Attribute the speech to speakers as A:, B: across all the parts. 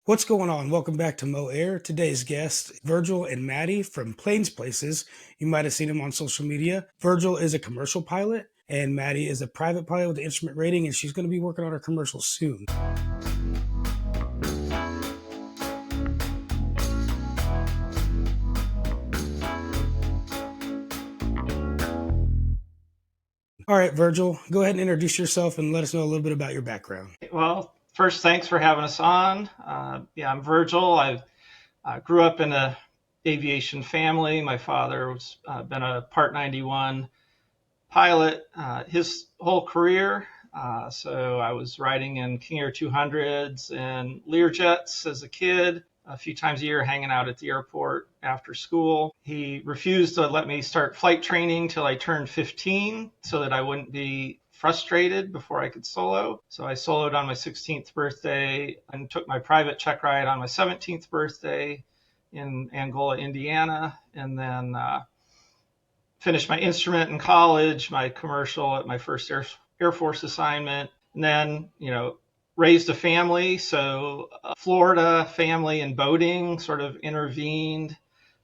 A: What's going on? Welcome back to Mo Air. Today's guest, Virgil and Maddie from Planes Places. You might have seen them on social media. Virgil is a commercial pilot, and Maddie is a private pilot with the instrument rating, and she's going to be working on her commercial soon. All right, Virgil, go ahead and introduce yourself and let us know a little bit about your background.
B: Well, first, thanks for having us on. I'm Virgil. I grew up in a aviation family. My father was been a Part 91 pilot his whole career. So I was riding in King Air 200s and Learjets as a kid, a few times a year hanging out at the airport after school. He refused to let me start flight training till I turned 15 so that I wouldn't be frustrated before I could solo. So I soloed on my 16th birthday and took my private check ride on my 17th birthday in Angola, Indiana, and then finished my instrument in college, my commercial at my first Air Force assignment, and then, raised a family. So Florida family and boating sort of intervened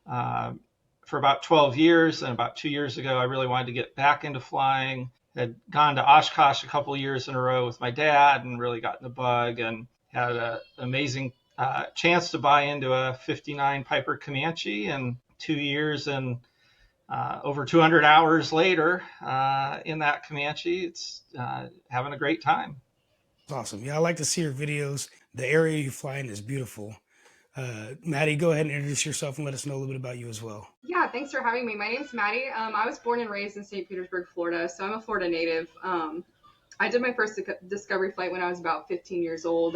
B: for about 12 years. And about 2 years ago, I really wanted to get back into flying. Had gone to Oshkosh a couple of years in a row with my dad and really gotten the bug and had an amazing chance to buy into a 59 Piper Comanche in 2 years and over 200 hours later in that Comanche. It's having a great time.
A: Awesome. Yeah, I like to see your videos. The area you fly in is beautiful. Maddie, go ahead and introduce yourself and let us know a little bit about you as well.
C: Yeah, thanks for having me. My name's Maddie. I was born and raised in St. Petersburg, Florida, so I'm a Florida native. I did my first discovery flight when I was about 15 years old.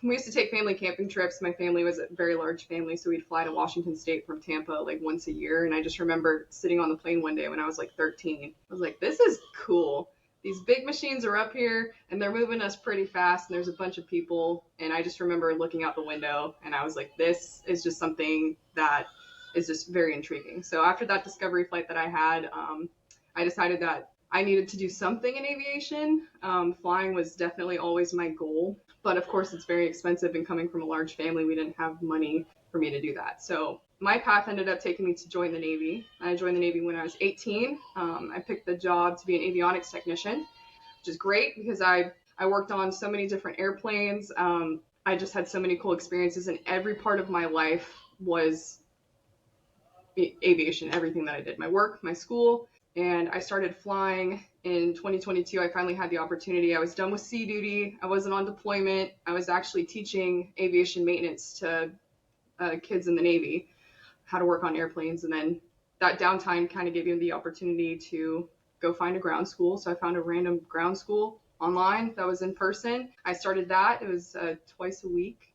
C: We used to take family camping trips. My family was a very large family, so we'd fly to Washington State from Tampa like once a year. And I just remember sitting on the plane one day when I was like 13. I was like, this is cool. These big machines are up here and they're moving us pretty fast. And there's a bunch of people. And I just remember looking out the window and I was like, this is just something that is just very intriguing. So after that discovery flight that I had, I decided that I needed to do something in aviation. Flying was definitely always my goal, but of course it's very expensive, and coming from a large family, we didn't have money for me to do that. So my path ended up taking me to join the Navy. I joined the Navy when I was 18. I picked the job to be an avionics technician, which is great because I worked on so many different airplanes. I just had so many cool experiences, and every part of my life was aviation, everything that I did, my work, my school. And I started flying in 2022. I finally had the opportunity. I was done with sea duty. I wasn't on deployment. I was actually teaching aviation maintenance to kids in the Navy, how to work on airplanes. And then that downtime kind of gave me the opportunity to go find a ground school. So I found a random ground school online that was in person. I started that. It was twice a week.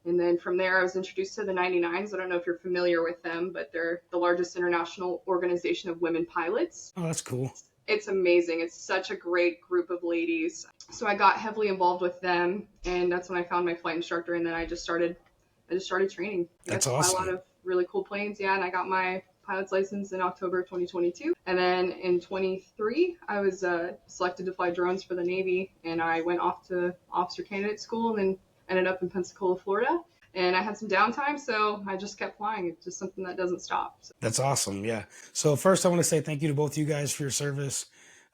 C: And then from there, I was introduced to the 99s. I don't know if you're familiar with them, but they're the largest international organization of women pilots.
A: Oh, that's cool.
C: It's amazing. It's such a great group of ladies. So I got heavily involved with them, and that's when I found my flight instructor, and then I just started training.
A: That's
C: awesome.
A: awesome.
C: A lot of really cool planes, yeah, and I got my pilot's license in October 2022. And then in 23, I was selected to fly drones for the Navy, and I went off to officer candidate school and then ended up in Pensacola, Florida. And I had some downtime, so I just kept flying. It's just something that doesn't stop. So.
A: That's awesome. Yeah. So first I want to say thank you to both you guys for your service.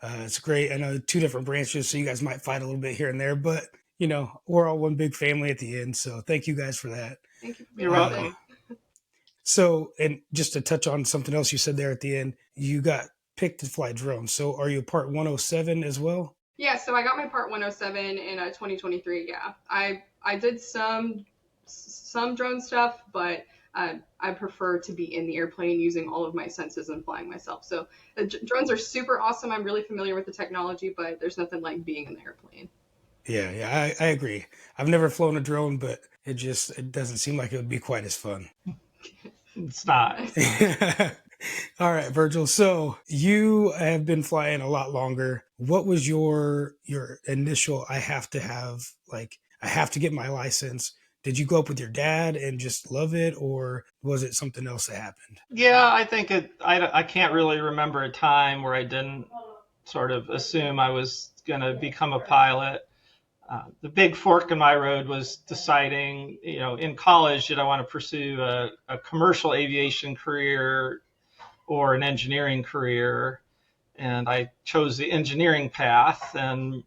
A: It's great. I know two different branches, so you guys might fight a little bit here and there, but we're all one big family at the end. So thank you guys for that.
C: Thank you.
B: You're welcome.
A: So, and just to touch on something else you said there at the end, you got picked to fly drones. So are you a Part 107 as well?
C: Yeah, so I got my Part 107 in 2023. Yeah, I did some drone stuff, but I prefer to be in the airplane using all of my senses and flying myself. So drones are super awesome. I'm really familiar with the technology, but there's nothing like being in the airplane.
A: Yeah, I agree. I've never flown a drone, but it doesn't seem like it would be quite as fun.
B: It's not.
A: All right, Virgil. So you have been flying a lot longer. What was your initial, I have to get my license? Did you go up with your dad and just love it, or was it something else that happened?
B: Yeah, I think I can't really remember a time where I didn't sort of assume I was going to become a pilot. The big fork in my road was deciding, in college, did I want to pursue a commercial aviation career or an engineering career? And I chose the engineering path, and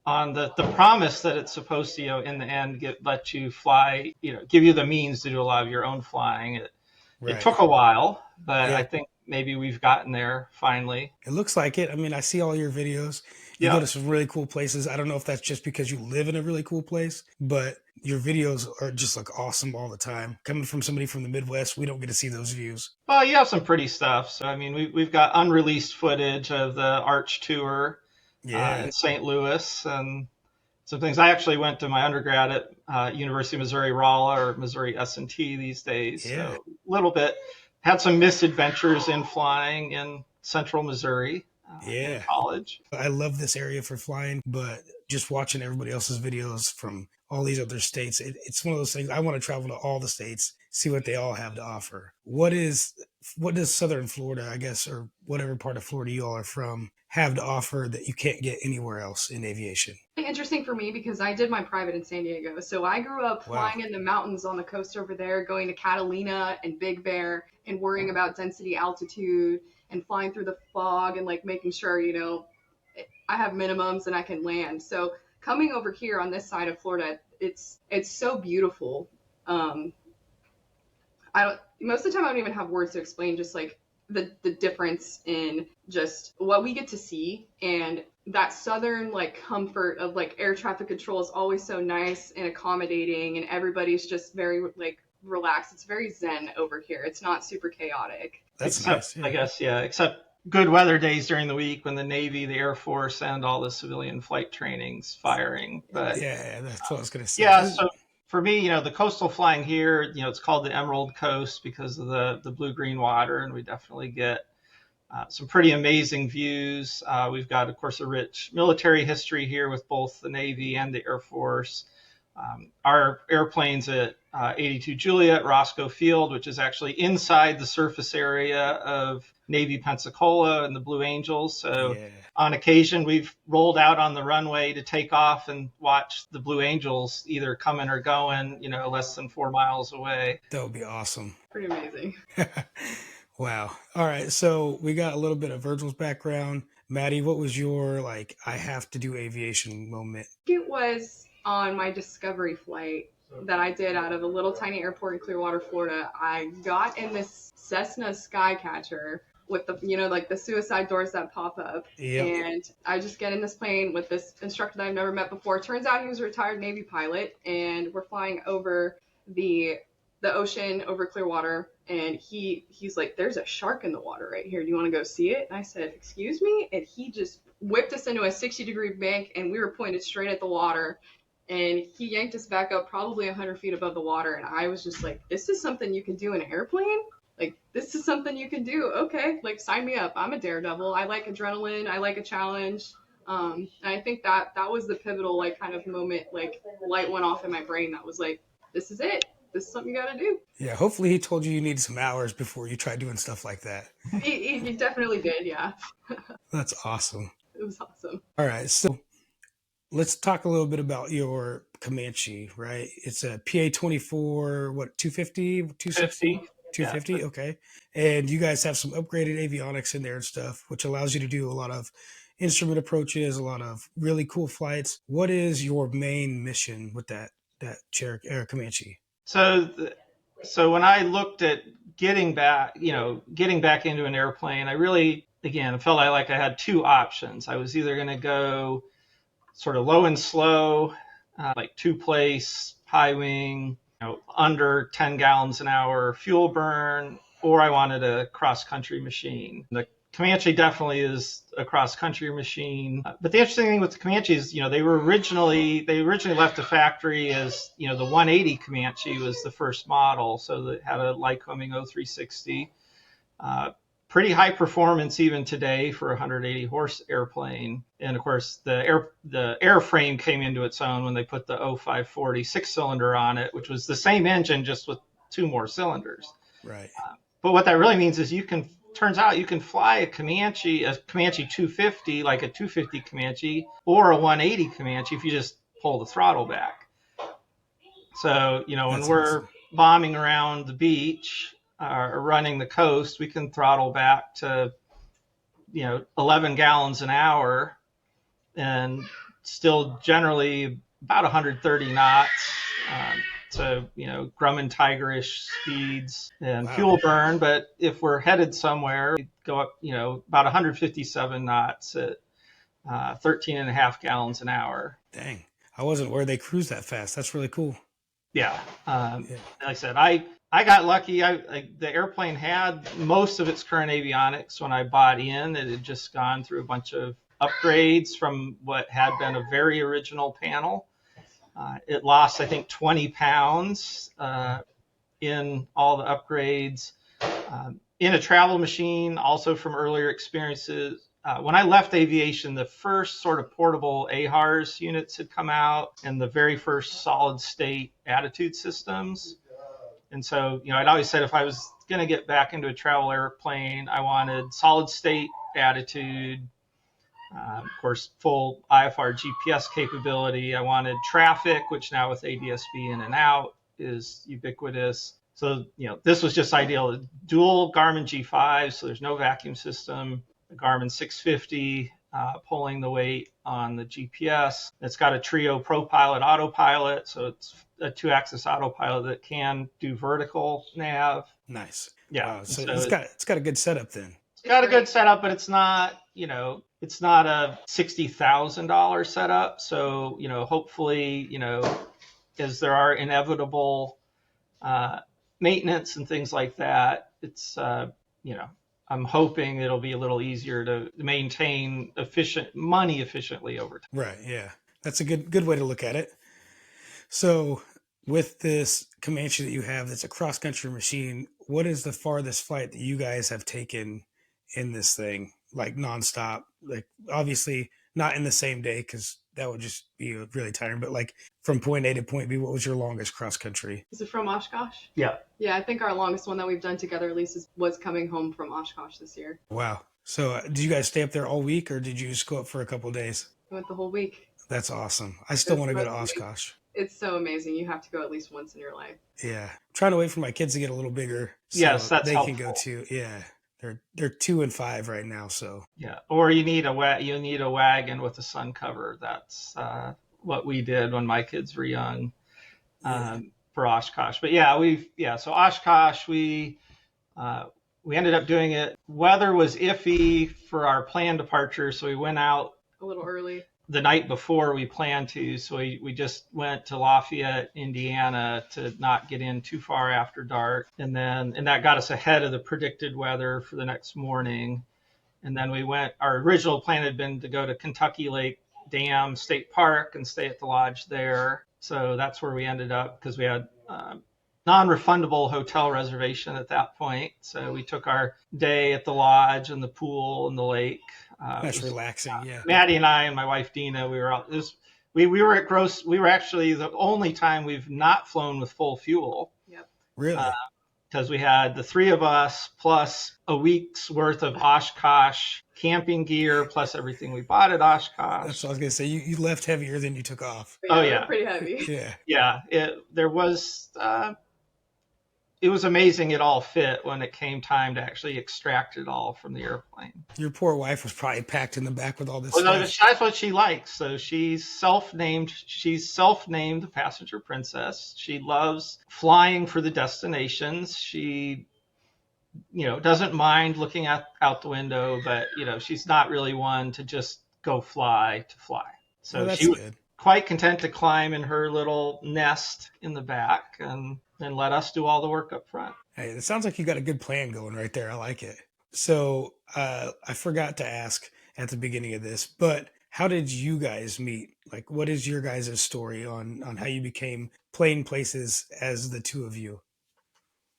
B: on the promise that it's supposed to, in the end, let you fly, give you the means to do a lot of your own flying. It
A: Right.
B: took a while, but I
A: Yeah.
B: think maybe we've gotten there finally.
A: It looks like it. I mean, I see all your videos. You go
B: Yeah.
A: to some really cool places. I don't know if that's just because you live in a really cool place, but your videos are just like awesome all the time. Coming from somebody from the Midwest, we don't get to see those views.
B: Well, you have some pretty stuff. So, I mean, we've got unreleased footage of the Arch Tour
A: Yeah.
B: in St. Louis, and some things. I actually went to my undergrad at University of Missouri Rolla, or Missouri S&T these days.
A: Yeah.
B: So a little bit. Had some misadventures in flying in central Missouri in
A: Yeah.
B: college.
A: I love this area for flying, but just watching everybody else's videos from all these other states, it's one of those things. I want to travel to all the states, see what they all have to offer. What does Southern Florida, I guess, or whatever part of Florida you all are from, have to offer that you can't get anywhere else in aviation?
C: Interesting for me because I did my private in San Diego. So I grew up
A: Wow.
C: flying in the mountains on the coast over there, going to Catalina and Big Bear and worrying about density, altitude, and flying through the fog and like making sure, I have minimums and I can land. So coming over here on this side of Florida, it's so beautiful. I don't most of the time I don't even have words to explain just like the difference in just what we get to see, and that southern like comfort of like air traffic control is always so nice and accommodating, and everybody's just very like relaxed. It's very zen over here. It's not super chaotic.
A: That's
B: Except,
A: nice. Yeah.
B: I guess, yeah, except good weather days during the week when the Navy, the Air Force, and all the civilian flight training's firing. But
A: Yeah, that's what I was going to say.
B: yeah, so for me, the coastal flying here, it's called the Emerald Coast because of the blue-green water, and we definitely get some pretty amazing views. We've got, of course, a rich military history here with both the Navy and the Air Force. Our airplanes at 82 Juliet, Roscoe Field, which is actually inside the surface area of Navy Pensacola and the Blue Angels. So
A: Yeah.
B: on occasion, we've rolled out on the runway to take off and watch the Blue Angels either coming or going, less than 4 miles away.
A: That would be awesome.
C: Pretty amazing.
A: Wow. All right. So we got a little bit of Virgil's background. Maddie, what was your I have to do aviation moment?
C: It was on my discovery flight that I did out of a little tiny airport in Clearwater, Florida. I got in this Cessna Skycatcher with the, like the suicide doors that pop up.
A: Yep.
C: And I just get in this plane with this instructor that I've never met before. Turns out he was a retired Navy pilot, and we're flying over the ocean over Clearwater, and he's like, there's a shark in the water right here. Do you want to go see it? And I said, excuse me? And he just whipped us into a 60-degree bank, and we were pointed straight at the water. And he yanked us back up probably 100 feet above the water. And I was just like, this is something you can do in an airplane? Like, this is something you can do. Okay, like, sign me up. I'm a daredevil. I like adrenaline. I like a challenge. And I think that was the pivotal, like, kind of moment, like, light went off in my brain that was like, this is it. This is something you got to do.
A: Yeah. Hopefully he told you needed some hours before you tried doing stuff like that.
C: He definitely did, yeah.
A: That's awesome.
C: It was awesome.
A: All right. So let's talk a little bit about your Comanche, right? It's a PA-24, what, 250, 260? 250, yeah. Okay. And you guys have some upgraded avionics in there and stuff, which allows you to do a lot of instrument approaches, a lot of really cool flights. What is your main mission with that Comanche?
B: So when I looked at getting back into an airplane, I really, again, felt like I had two options. I was either going to go sort of low and slow, like two-place, high wing, under 10 gallons an hour fuel burn, or I wanted a cross-country machine. The Comanche definitely is a cross-country machine. But the interesting thing with the Comanche is, they originally left the factory as, the 180 Comanche was the first model. So that had a Lycoming 0360. Pretty high performance even today for a 180 horse airplane. And of course, the airframe came into its own when they put the 0540 6-cylinder on it, which was the same engine just with two more cylinders.
A: Right.
B: But what that really means is you can turns out you can fly a Comanche 250, like a 250 Comanche, or a 180 Comanche if you just pull the throttle back. So, when
A: That's
B: we're
A: awesome.
B: bombing around the beach or running the coast, we can throttle back to, 11 gallons an hour and still generally about 130 knots. So, Grumman Tigerish speeds and
A: Wow.
B: fuel burn. But if we're headed somewhere, we go up, about 157 knots at 13 and a half gallons an hour.
A: Dang. I wasn't aware they cruise that fast. That's really cool.
B: Yeah.
A: Yeah.
B: Like I said, I got lucky. The airplane had most of its current avionics when I bought in. It had just gone through a bunch of upgrades from what had been a very original panel. It lost, I think, 20 pounds in all the upgrades. In a travel machine, also from earlier experiences. When I left aviation, the first sort of portable AHARS units had come out, and the very first solid state attitude systems. And so, I'd always said if I was going to get back into a travel airplane, I wanted solid state attitude, of course, full IFR GPS capability. I wanted traffic, which now with ADS-B in and out is ubiquitous. So, this was just ideal. Dual Garmin G5, so there's no vacuum system. The Garmin 650 pulling the weight on the GPS. It's got a Trio ProPilot autopilot, so it's a 2-axis autopilot that can do vertical nav.
A: Nice.
B: Yeah.
A: Wow. So
B: So
A: it's got a good setup then.
B: it's got a good setup, but it's not, it's not a $60,000 setup. So, hopefully, as there are inevitable maintenance and things like that, it's, I'm hoping it'll be a little easier to maintain money efficiently over time.
A: Right. Yeah. That's a good way to look at it. So with this Comanche that you have, that's a cross country machine, what is the farthest flight that you guys have taken in this thing? Like nonstop, like obviously not in the same day, because that would just be really tiring, but like from point A to point B, what was your longest cross country?
C: Is it from Oshkosh?
B: Yeah.
C: Yeah, I think our longest one that we've done together at least was coming home from Oshkosh this year.
A: Wow. So did you guys stay up there all week, or did you just go up for a couple of days?
C: We went the whole week.
A: That's awesome. I still want to go to
C: amazing.
A: Oshkosh.
C: It's so amazing. You have to go at least once in your life.
A: Yeah. I'm trying to wait for my kids to get a little bigger so
B: Yes, that's
A: they
B: helpful.
A: can go too. Yeah. They're 2 and 5 right now, so
B: Yeah. Or you need a wagon with a sun cover. That's what we did when my kids were young. For Oshkosh. But yeah, so Oshkosh, we ended up doing it. Weather was iffy for our planned departure, so we went out
C: a little early
B: the night before we planned to. So we just went to Lafayette, Indiana to not get in too far after dark. And that got us ahead of the predicted weather for the next morning. And then our original plan had been to go to Kentucky Lake Dam State Park and stay at the lodge there. So that's where we ended up because we had non-refundable hotel reservation at that point. So we took our day at the lodge and the pool and the lake.
A: that's relaxing. Yeah.
B: Maddie and I and my wife Dina, we were out. We were at Gross. We were actually the only time we've not flown with full fuel.
C: Yep.
A: Really?
B: Because we had the 3 of us plus a week's worth of Oshkosh camping gear plus everything we bought at Oshkosh.
A: That's what I was gonna say. You left heavier than you took off.
B: Oh yeah,
C: pretty heavy.
A: Yeah.
B: Yeah. It was amazing it all fit when it came time to actually extract it all from the airplane.
A: Your poor wife was probably packed in the back with all this
B: Well, no,
A: stuff.
B: that's what she likes. So she's self-named the passenger princess. She loves flying for the destinations. She, doesn't mind looking out the window, but, she's not really one to just go fly to fly. So
A: that's
B: she was
A: good.
B: quite content to climb in her little nest in the back and let us do all the work up front.
A: Hey, it sounds like you got a good plan going right there. I like it. So I forgot to ask at the beginning of this, but how did you guys meet? Like, what is your guys' story on how you became playing places as the two of you?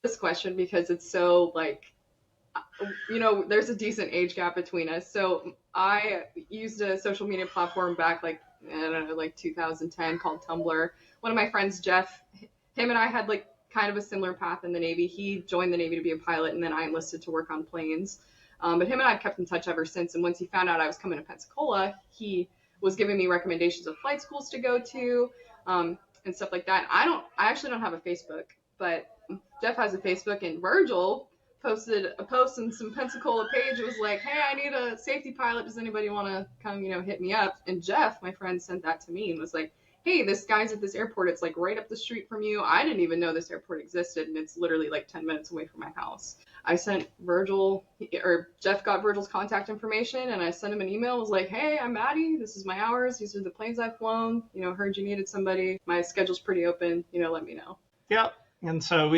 C: This question because it's so there's a decent age gap between us. So I used a social media platform back I don't know, 2010 called Tumblr. One of my friends, Jeff, him and I had kind of a similar path in the Navy. He joined the Navy to be a pilot, and then I enlisted to work on planes. But him and I have kept in touch ever since. And once he found out I was coming to Pensacola, he was giving me recommendations of flight schools to go to, and stuff like that. I actually don't have a Facebook, but Jeff has a Facebook, and Virgil posted a post on some Pensacola page. It was like, hey, I need a safety pilot. Does anybody want to come, hit me up? And Jeff, my friend, sent that to me and was like, hey, this guy's at this airport. It's like right up the street from you. I didn't even know this airport existed, and it's literally like 10 minutes away from my house. I sent Virgil, or Jeff got Virgil's contact information, and I sent him an email. I was like, hey, I'm Maddie. This is my hours. These are the planes I've flown. Heard you needed somebody. My schedule's pretty open. Let me know.
B: Yep. And so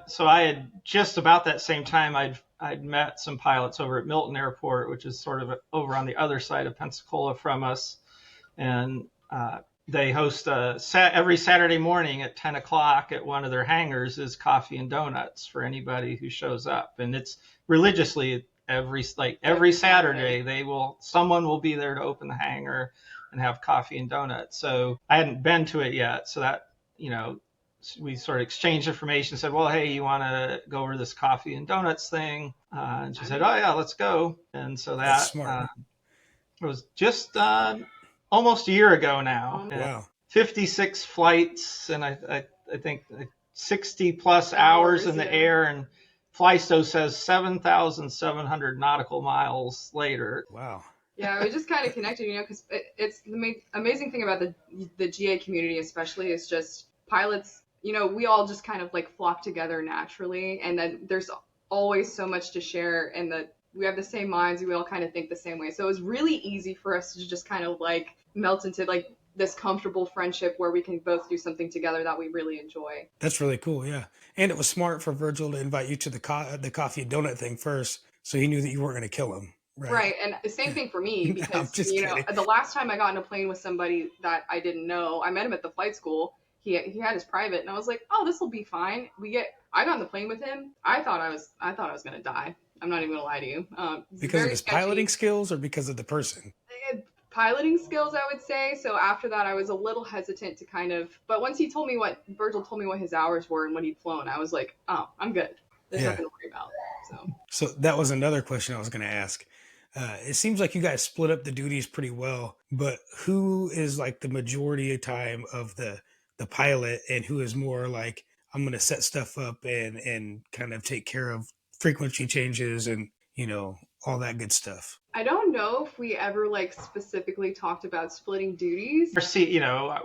B: so I had just about that same time, I'd met some pilots over at Milton Airport, which is sort of over on the other side of Pensacola from us. And they host every Saturday morning at 10 o'clock at one of their hangars is coffee and donuts for anybody who shows up. And it's religiously every Saturday someone will be there to open the hangar and have coffee and donuts. So I hadn't been to it yet. So that, we sort of exchanged information, said, well, hey, you want to go over this coffee and donuts thing? And she said, oh, yeah, let's go. And so that it was just almost a year ago now.
A: Wow.
B: 56 flights, and I think 60 plus hours in the air, and Flysto says 7,700 nautical miles later.
A: Wow.
C: Yeah, we just kind of connected, because it's the amazing thing about the GA community especially is just pilots, we all just kind of like flock together naturally, and then there's always so much to share, and that we have the same minds, we all kind of think the same way. So it was really easy for us to just kind of like melt into like this comfortable friendship where we can both do something together that we really enjoy.
A: That's really cool, yeah. And it was smart for Virgil to invite you to the coffee and donut thing first, so he knew that you weren't going to kill him.
C: Right. And the same thing for me, because, the last time I got in a plane with somebody that I didn't know, I met him at the flight school. He had his private, and I was like, oh, this will be fine. I got on the plane with him. I thought I was going to die. I'm not even going to lie to you.
A: Because of his piloting skills or because of the person?
C: Piloting skills, I would say. So after that, I was a little hesitant to but once Virgil told me what his hours were and what he'd flown, I was like, oh, I'm good. There's nothing to worry about.
A: So that was another question I was going to ask. It seems like you guys split up the duties pretty well, but who is like the majority of time of the pilot, and who is more like, I'm going to set stuff up and kind of take care of frequency changes and, all that good stuff?
C: I don't know if we ever like specifically talked about splitting duties.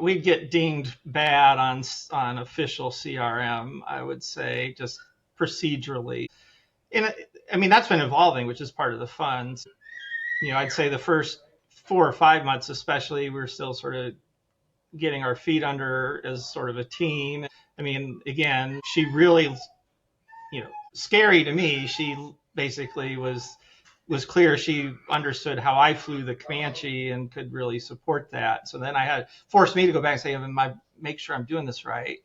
B: We'd get deemed bad on official CRM, I would say, just procedurally. And that's been evolving, which is part of the fun. I'd say the first 4 or 5 months, especially, we're still sort of getting our feet under as sort of a team. Again, she really, scary to me. She basically was clear she understood how I flew the Comanche and could really support that. So then forced me to go back and say, make sure I'm doing this right.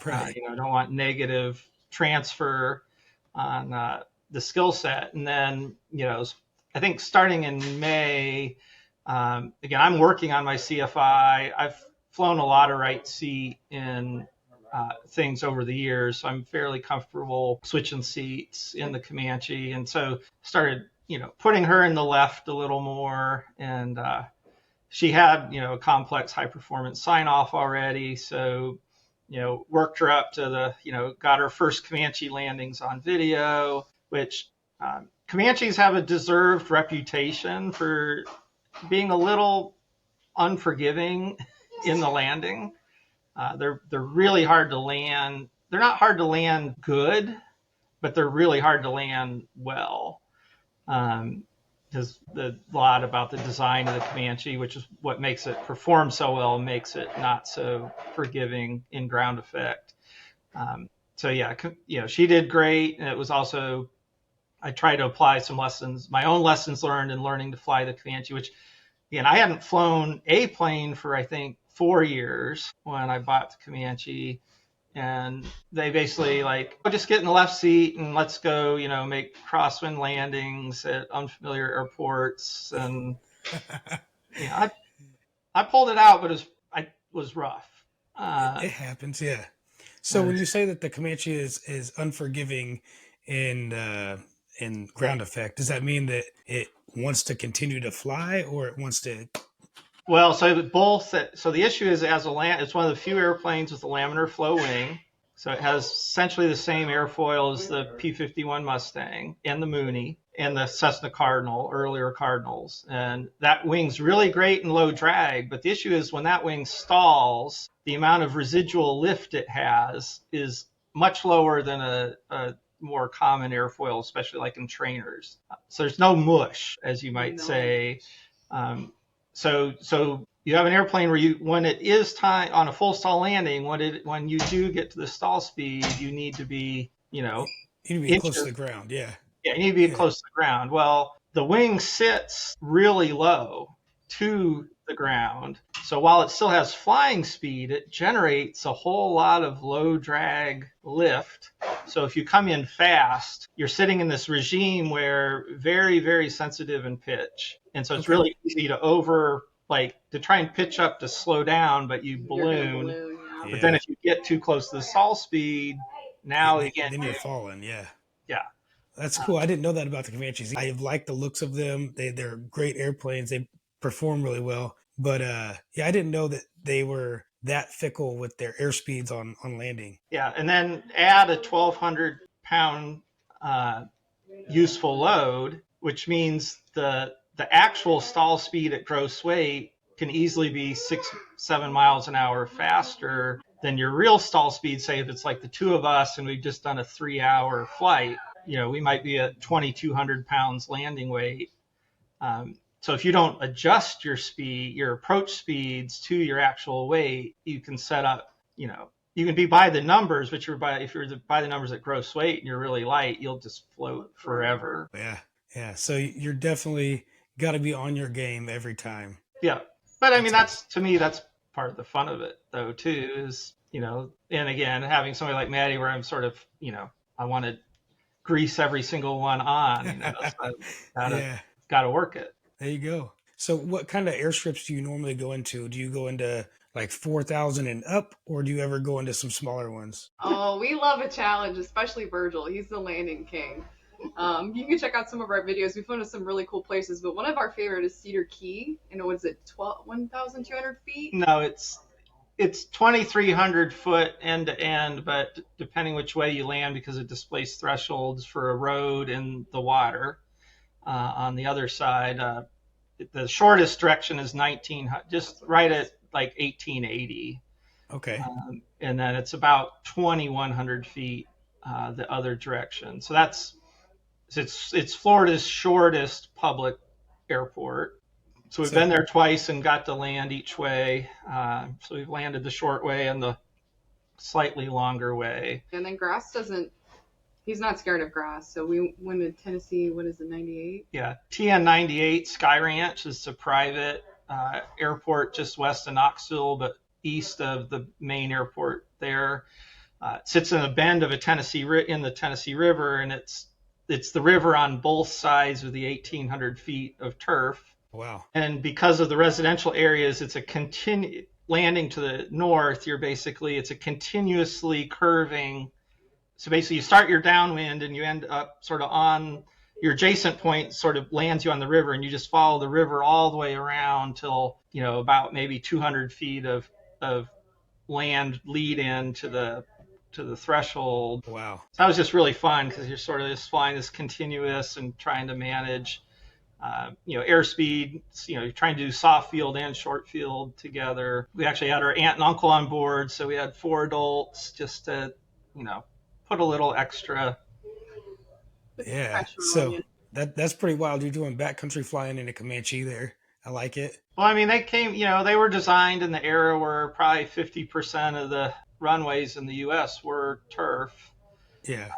A: Right.
B: I don't want negative transfer on the skill set. And then, I think starting in May, again, I'm working on my CFI. I've flown a lot of right seat in things over the years, so I'm fairly comfortable switching seats in the Comanche. And so started, putting her in the left a little more. And she had, a complex high performance sign off already. So, worked her up to got her first Comanche landings on video, which Comanches have a deserved reputation for being a little unforgiving in the landing. They're really hard to land. They're not hard to land good, but they're really hard to land well. Because a lot about the design of the Comanche, which is what makes it perform so well, makes it not so forgiving in ground effect. She did great. And it was also, I tried to apply some my own lessons learned in learning to fly the Comanche, which, again, I hadn't flown a plane for, I think, 4 years when I bought the Comanche. And they basically just get in the left seat and let's go, make crosswind landings at unfamiliar airports. And I pulled it out, but it was rough.
A: It happens, yeah. So when you say that the Comanche is unforgiving in ground effect, does that mean that it wants to continue to fly, or it wants to?
B: Well, so both. So the issue is, it's one of the few airplanes with a laminar flow wing. So it has essentially the same airfoil as the P-51 Mustang and the Mooney and the Cessna Cardinal, earlier Cardinals. And that wing's really great in low drag. But the issue is when that wing stalls, the amount of residual lift it has is much lower than a more common airfoil, especially like in trainers. So there's no mush, as you might say. So you have an airplane where when it is time on a full stall landing, when you do get to the stall speed, you need to be,
A: You need to be close to the ground. Yeah.
B: Yeah, you need to be close to the ground. Well, the wing sits really low to the ground. So while it still has flying speed, it generates a whole lot of low drag lift. So if you come in fast, you're sitting in this regime where very, very sensitive in pitch. And so it's really easy to try and pitch up to slow down, but you balloon.
C: Yeah.
B: But then if you get too close to the stall speed, now
A: then you're falling. Yeah.
B: Yeah.
A: That's cool. I didn't know that about the Comanches. I like the looks of them. They're great airplanes. They perform really well. But I didn't know that they were that fickle with their airspeeds on landing.
B: Yeah, and then add a 1,200 pound useful load, which means the actual stall speed at gross weight can easily be 6-7 miles an hour faster than your real stall speed. Say if it's like the two of us and we've just done a 3-hour flight, we might be at 2,200 pounds landing weight. So if you don't adjust your approach speeds to your actual weight, you can set up, you can be by the numbers, but if you're by the numbers at gross weight and you're really light, you'll just float forever.
A: Yeah. So you're definitely got to be on your game every time.
B: Yeah. But I mean, to me, that's part of the fun of it though, too, is, and again, having somebody like Maddie where I'm sort of, I want to grease every single one on, so gotta work it.
A: There you go. So what kind of airstrips do you normally go into? Do you go into like 4,000 and up, or do you ever go into some smaller ones?
C: Oh, we love a challenge, especially Virgil. He's the landing king. You can check out some of our videos. We've flown to some really cool places, but one of our favorite is Cedar Key. And what is it, 1,200 feet?
B: No, it's 2,300 foot end to end, but depending which way you land, because it displays thresholds for a road and the water. On the other side, the shortest direction is 1900, just right at like 1880.
A: Okay.
B: And then it's about 2,100 feet the other direction. So it's Florida's shortest public airport. So we've been there twice and got to land each way. So we've landed the short way and the slightly longer way.
C: And then he's not scared of grass. So we went to Tennessee, what is it, 98?
B: Yeah, TN 98 Sky Ranch is a private airport just west of Knoxville, but east of the main airport there. It sits in a bend of in the Tennessee River, and it's the river on both sides of the 1,800 feet of turf.
A: Wow.
B: And because of the residential areas, it's landing to the north, it's a continuously curving. So basically you start your downwind and you end up sort of on your adjacent point, sort of lands you on the river, and you just follow the river all the way around till, about maybe 200 feet of land lead in to the threshold.
A: Wow.
B: So that was just really fun because you're sort of just flying this continuous and trying to manage airspeed, you're trying to do soft field and short field together. We actually had our aunt and uncle on board, so we had 4 adults just to, put a little extra.
A: Yeah. So that's pretty wild. You're doing backcountry flying in a Comanche there. I like it.
B: Well, I mean, they came, they were designed in the era where probably 50% of the runways in the U.S. were turf.
A: Yeah.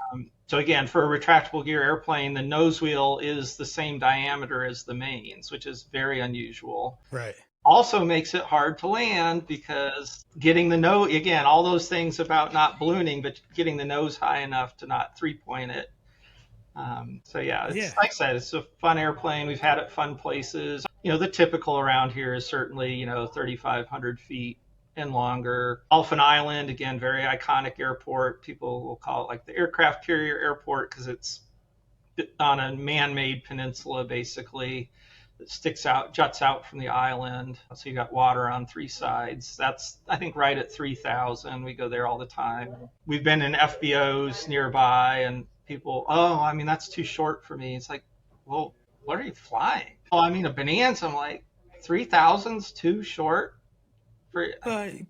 B: So again, for a retractable gear airplane, the nose wheel is the same diameter as the mains, which is very unusual.
A: Right.
B: Also makes it hard to land because getting the nose, again, all those things about not ballooning, but getting the nose high enough to not 3-point it. Like I said, it's a fun airplane. We've had it fun places. The typical around here is certainly, 3,500 feet and longer. Dolphin Island, again, very iconic airport. People will call it like the aircraft carrier airport because it's on a man-made peninsula, basically, that sticks out, juts out from the island. So you got water on three sides. That's, I think, right at 3,000. We go there all the time. We've been in FBOs nearby, and people, oh, I mean, that's too short for me. It's like, well, what are you flying? Oh, I mean, a Bonanza. I'm like, 3,000's too short for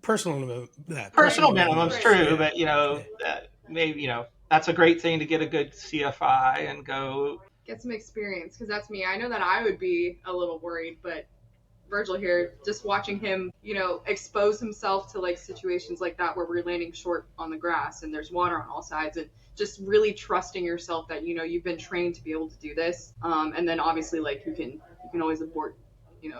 B: personal minimum's true,
A: yeah.
B: but maybe that's a great thing to get a good CFI and go
C: get some experience, because that's me. I know that I would be a little worried, but Virgil here, just watching him, expose himself to like situations like that where we're landing short on the grass and there's water on all sides, and just really trusting yourself that you've been trained to be able to do this. And then obviously, like, you can always abort,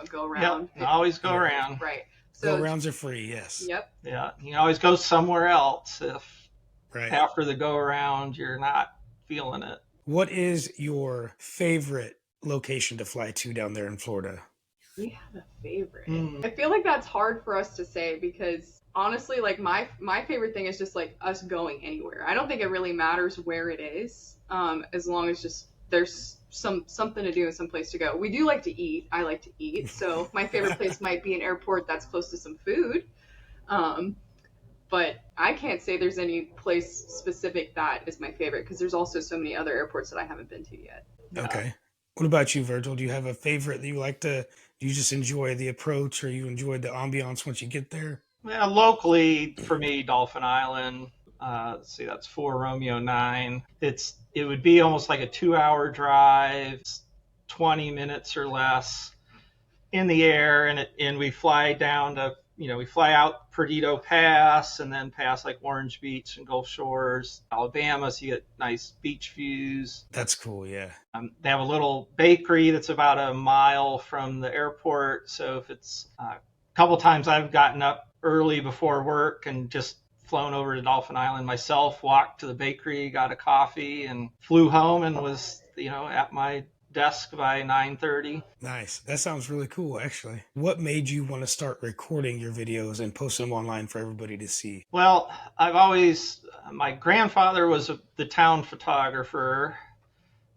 C: go around.
B: Yep, always go around.
C: Right.
A: So go rounds are free. Yes.
C: Yep.
B: Yeah, you can always go somewhere else if
A: right
B: after the go around you're not feeling it.
A: What is your favorite location to fly to down there in Florida?
C: We have a favorite. I feel like that's hard for us to say because honestly, like my favorite thing is just like us going anywhere. I don't think it really matters where it is, as long as just there's something to do and some place to go. We do like to eat. I like to eat, so my favorite place might be an airport that's close to some food. But I can't say there's any place specific that is my favorite because there's also so many other airports that I haven't been to yet.
A: Okay. What about you, Virgil? Do you have a favorite that you like to? Do you just enjoy the approach, or you enjoy the ambiance once you get there?
B: Yeah, locally for me, Dolphin Island. Let's see, that's 4 Romeo 9. It would be almost like a 2-hour drive, 20 minutes or less in the air, and we fly down to. We fly out Perdido Pass and then past like Orange Beach and Gulf Shores, Alabama, so you get nice beach views.
A: That's cool, yeah.
B: They have a little bakery that's about a mile from the airport, so if it's a couple times I've gotten up early before work and just flown over to Dolphin Island myself, walked to the bakery, got a coffee, and flew home and was, at my desk by 9:30.
A: Nice. That sounds really cool, actually. What made you want to start recording your videos and post them online for everybody to see?
B: Well, my grandfather was the town photographer,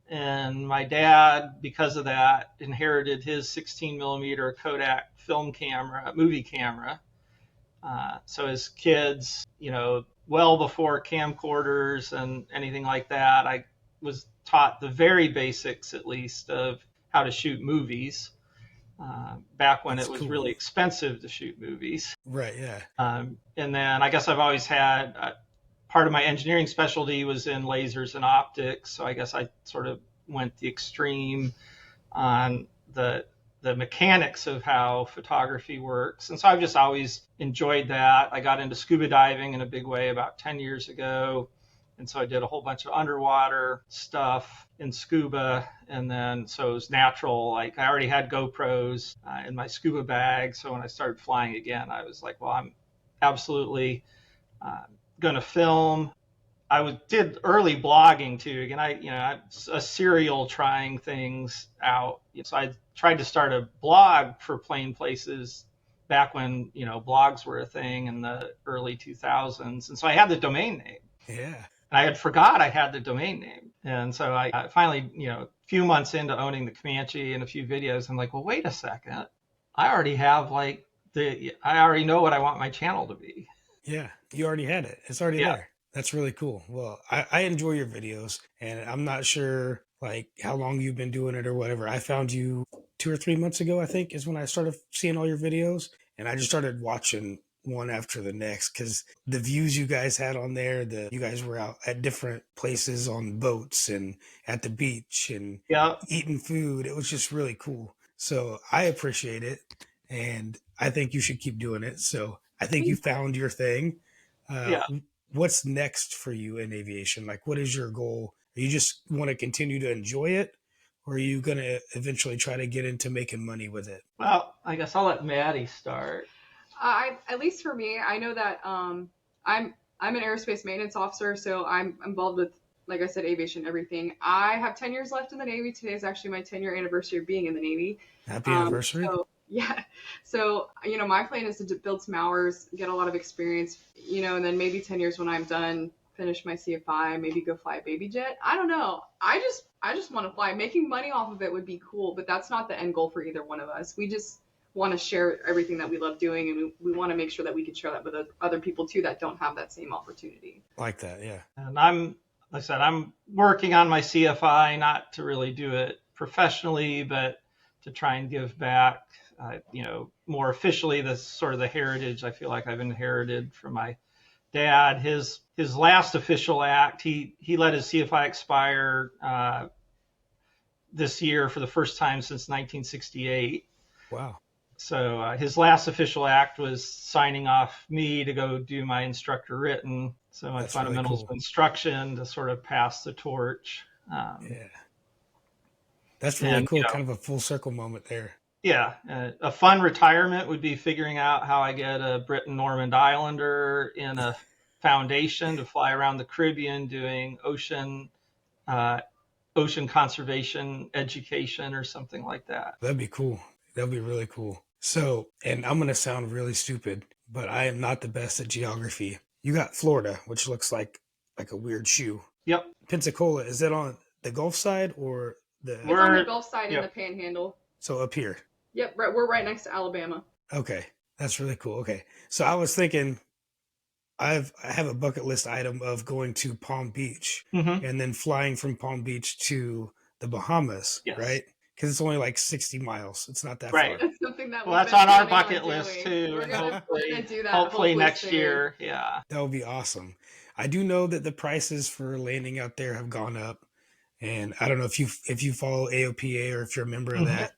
B: and my dad, because of that, inherited his 16 millimeter Kodak film camera, movie camera. So his kids, well before camcorders and anything like that, I was taught the very basics, at least, of how to shoot movies back when it was really expensive to shoot movies.
A: Right, yeah.
B: And then I guess I've always had part of my engineering specialty was in lasers and optics. So I guess I sort of went the extreme on the mechanics of how photography works. And so I've just always enjoyed that. I got into scuba diving in a big way about 10 years ago. And so I did a whole bunch of underwater stuff in scuba. And then so it was natural. Like I already had GoPros in my scuba bag. So when I started flying again, I was like, well, I'm absolutely going to film. Did early blogging too. Again, I'm a serial trying things out. So I tried to start a blog for Plain Places back when, blogs were a thing in the early 2000s. And so I had the domain name.
A: Yeah.
B: And I had forgot I had the domain name. And so I finally, a few months into owning the Comanche and a few videos, I'm like, well, wait a second. I already have I already know what I want my channel to be.
A: Yeah, you already had it. It's already there. That's really cool. Well, I enjoy your videos, and I'm not sure like how long you've been doing it or whatever. I found you 2 or 3 months ago, I think, is when I started seeing all your videos, and I just started watching one after the next because the views you guys had on there, you guys were out at different places on boats and at the beach and eating food. It was just really cool. So I appreciate it, and I think you should keep doing it. So I think you found your thing. What's next for you in aviation? Like, what is your goal? You just want to continue to enjoy it, or are you going to eventually try to get into making money with it?
B: Well, I guess I'll let Maddie start.
C: At least for me, I know that I'm an aerospace maintenance officer, so I'm involved with, like I said, aviation, everything. I have 10 years left in the Navy. Today is actually my 10-year anniversary of being in the Navy.
A: Happy anniversary.
C: So Yeah. So, my plan is to build some hours, get a lot of experience, and then maybe 10 years when I'm done, finish my CFI, maybe go fly a baby jet. I don't know. I just want to fly. Making money off of it would be cool, but that's not the end goal for either one of us. We just want to share everything that we love doing, and we want to make sure that we can share that with other people too that don't have that same opportunity.
A: Like that, yeah.
B: And like I said, I'm working on my CFI, not to really do it professionally, but to try and give back, more officially, the sort of the heritage I feel like I've inherited from my dad. His last official act, he let his CFI expire this year for the first time since 1968.
A: Wow.
B: So his last official act was signing off me to go do my instructor written, so my
A: That's really
B: fundamentals
A: cool.
B: of instruction to sort of pass the torch.
A: Yeah. That's really
B: And
A: cool. Kind of a full circle moment there.
B: yeah, a fun retirement would be figuring out how I get a Britain Normand Islander in a foundation to fly around the Caribbean doing uh, ocean conservation education or something like that.
A: That'd be cool. That'd be really cool. So, and I'm going to sound really stupid, but I am not the best at geography. You got Florida, which looks like a weird shoe.
B: Yep.
A: Pensacola, is that on the Gulf side or
C: It's
A: the
C: on the Gulf side in
B: Yep.
C: the Panhandle.
A: so up here?
C: Yep, right. We're right next to Alabama.
A: Okay. That's really cool. Okay. So I was thinking I have a bucket list item of going to Palm Beach
B: Mm-hmm.
A: and then flying from Palm Beach to the Bahamas,
B: Yes.
A: right? Because it's only like 60 miles. It's not that
B: Right.
A: far.
C: That's something that
B: Well,
C: we've
B: that's
C: been
B: on our
C: planning
B: bucket
C: on
B: list
C: doing.
B: too,
C: We're
B: and
C: gonna do that.
B: hopefully next
C: soon.
B: year. Yeah.
A: That would be awesome. I do know that the prices for landing out there have gone up, and I don't know if you follow AOPA or if you're a member of
B: Mm-hmm.
A: that.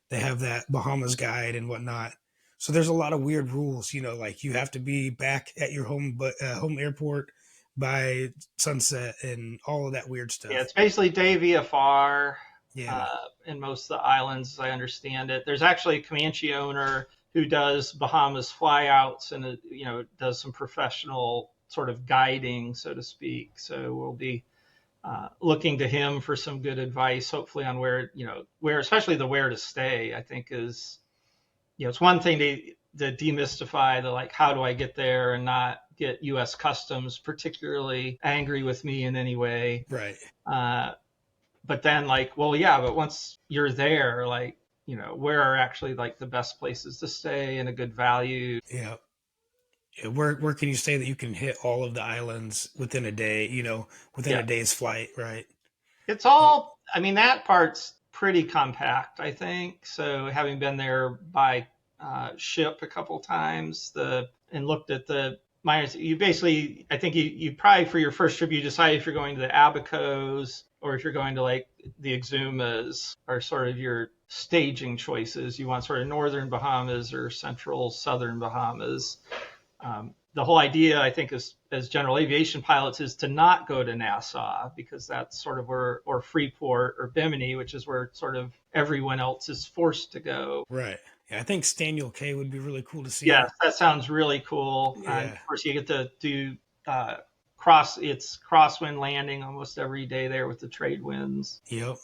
A: They have that Bahamas guide and whatnot. So there's a lot of weird rules, like you have to be back at your home airport by sunset and all of that weird
B: Yeah,
A: stuff.
B: it's basically day VFR
A: Yeah,
B: in most of the islands, as I understand it. There's actually a Comanche owner who does Bahamas flyouts and does some professional sort of guiding, so to speak. So we'll be looking to him for some good advice, hopefully on where especially the where to stay. I think is it's one thing to demystify the like how do I get there and not get U.S. Customs particularly angry with me in any way.
A: right.
B: But then like, well, yeah, but once you're there, like, where are actually like the best places to stay and a good value?
A: Yeah. Where can you say that you can hit all of the islands within a day, within
B: Yeah,
A: a day's flight, right?
B: it's all, I mean, that part's pretty compact, I think. So having been there by ship a couple times, and looked at the miners, you basically, I think you probably for your first trip, you decide if you're going to the Abacos or if you're going to like the Exumas are sort of your staging choices. You want sort of northern Bahamas or central southern Bahamas. The whole idea, I think, as general aviation pilots, is to not go to Nassau because that's sort of where, or Freeport or Bimini, which is where sort of everyone else is forced to go.
A: Right. Yeah, I think Staniel K would be really cool to see.
B: Yes, that sounds really cool. And
A: Yeah.
B: of course, you get to do crosswind landing almost every day there with the trade winds.
A: Yep.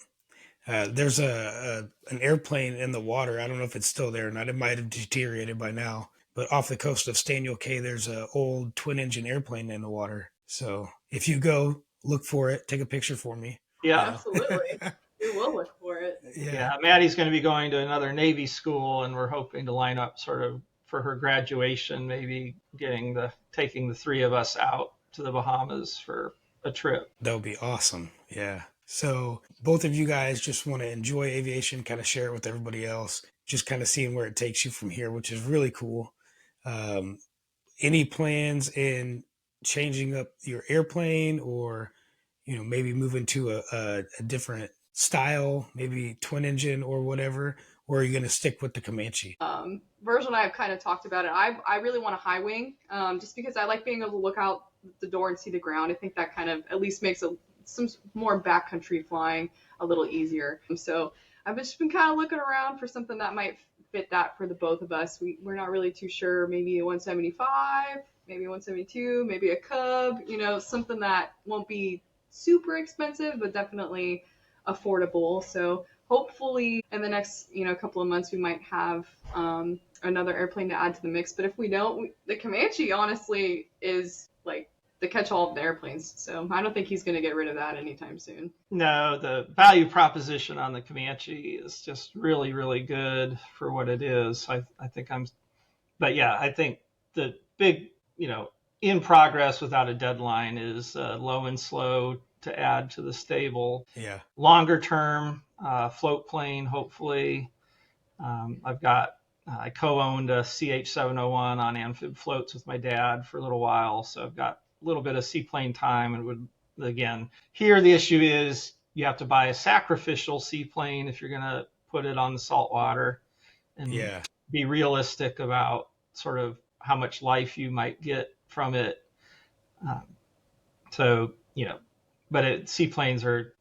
A: There's an airplane in the water. I don't know if it's still there or not. It might have deteriorated by now. But off the coast of Staniel K, there's an old twin engine airplane in the water. So if you go, look for it. Take a picture for me.
B: Yeah.
C: Absolutely. We will look for it.
B: Yeah, Maddie's going to be going to another Navy school, and we're hoping to line up sort of for her graduation, maybe taking the three of us out to the Bahamas for a trip.
A: That would be awesome. Yeah. So both of you guys just want to enjoy aviation, kind of share it with everybody else, just kind of seeing where it takes you from here, which is really cool. Any plans in changing up your airplane or, maybe moving to a different style, maybe twin engine or whatever, or are you going to stick with the Comanche?
C: Virgil and I have kind of talked about it. I really want a high wing, just because I like being able to look out the door and see the ground. I think that kind of at least makes some more backcountry flying a little easier. So I've just been kind of looking around for something that might fit that for the both of us. We're not really too sure. Maybe a 175, maybe a 172, maybe a Cub. Something that won't be super expensive, but definitely affordable. So hopefully in the next couple of months we might have another airplane to add to the mix. But if we don't, the Comanche honestly is like the catch-all of the airplanes. So I don't think he's going to get rid of that anytime soon.
B: No, the value proposition on the Comanche is just really, really good for what it is. I think but yeah, I think the big, in progress without a deadline is low and slow to add to the stable.
A: Yeah.
B: Longer term, float plane, hopefully. I co-owned a CH-701 on amphib floats with my dad for a little while. So I've got a little bit of seaplane time, and again, here the issue is you have to buy a sacrificial seaplane if you're going to put it on the saltwater, and be realistic about sort of how much life you might get from it. But seaplanes are,